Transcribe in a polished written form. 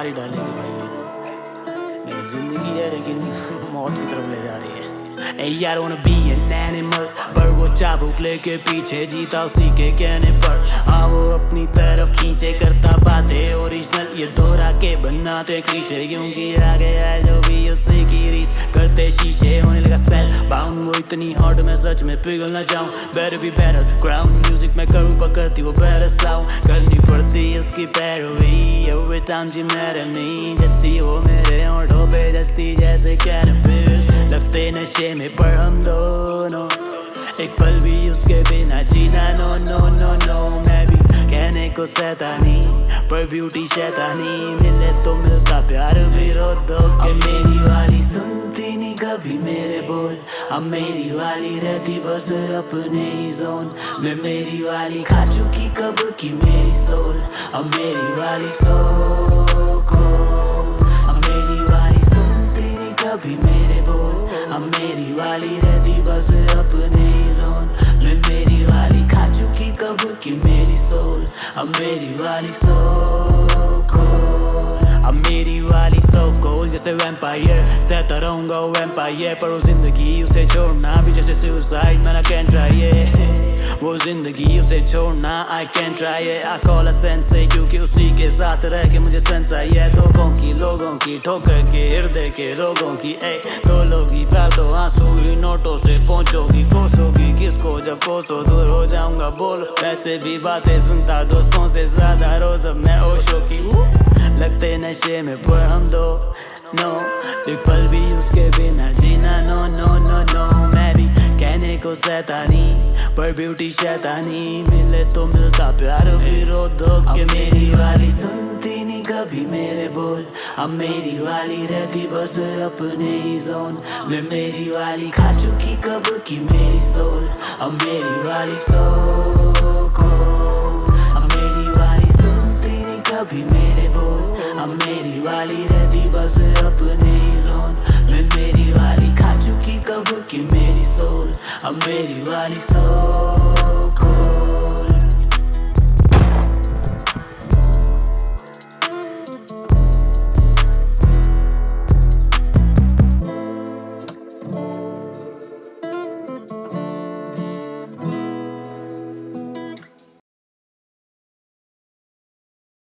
मार ही डालेगी भाई। नहीं जिंदगी है लेकिन मौत की तरफ ले जा रही है। Hey, I don't wanna be an animal, पर वो चाबुक लेके पीछे जीता उसी के कहने पर। हाँ वो अपनी तरफ खींचे करता बातें ओरिजिनल, ये दोहरा के बनाते क्लीशे, क्योंकि आगे आए जो भी उसी की रीस करते शीशे। होने लगा स्पेल बाउंड वो इतनी हॉट मैं सच में पिघल ना जाऊं। Better be better, ground music मैं करूँ पकड़ती वो better sound, करनी पड़ती उसकी पैरवी। Every time she mad at me, जस्ती वो मेरे होंठों पे जस्ती जैसे कैनबिस। लगते नशे में पर हम दोनों, एक पल भी उसके बिना जीना नो नो नो नो। मैं भी कहने को शैतानी पर ब्यूटी शैतानी, मिले तो मिलता प्यार भी रो दो। अब मेरी वाली सुनती नहीं कभी मेरे बोल, अब मेरी वाली रहती बस अपने ही जोन में। मेरी वाली खा चुकी कब की मेरी सोल, अब मेरी वाली सो को। अब मेरी वाली सुनती नहीं कभी मेरे बोल, अब मेरी वाली रहती बस अपने ही जोन में। मेरी वाली खा चुकी कब की मेरी सोल, अब मेरी वाली सो कोल। अब मेरी वाली सो कोल जैसे वैम्पायर, सहता रहूंगा वो वैम्पायर, पर वो जिंदगी उसे छोड़ना भी जैसे सुसाइड। मैंने कैन ट्राई वो जिंदगी उसे छोड़ना, I can't try it, I call a sensei, क्योंकि उसी के साथ रह के मुझे सेंस आई है। लोगों की ठोकर के हृदय के रोगों की तो लोगी प्यार तो आंसू ही नोटों से पहुंचोगी। कोसोगी किसको जब कोसो दूर हो जाऊंगा बोलो। वैसे भी बातें सुनता दोस्तों से ज्यादा रोज अब मैं ओशो की। लगते नशे में पर हम दो नो, एक पल भी उसके बिना जीना नो नो नो नो। मैं भी कहने को शैतानी पर ब्यूटी शैतानी, मिले तो मिलता प्यार भी रो दो। के मेरी वाली सुनती नहीं कभी मेरे बोल, अब मेरी वाली रहती बस अपने ही जोन में। मेरी वाली खा चुकी कब की मेरी सोल, अब मेरी वाली सो को।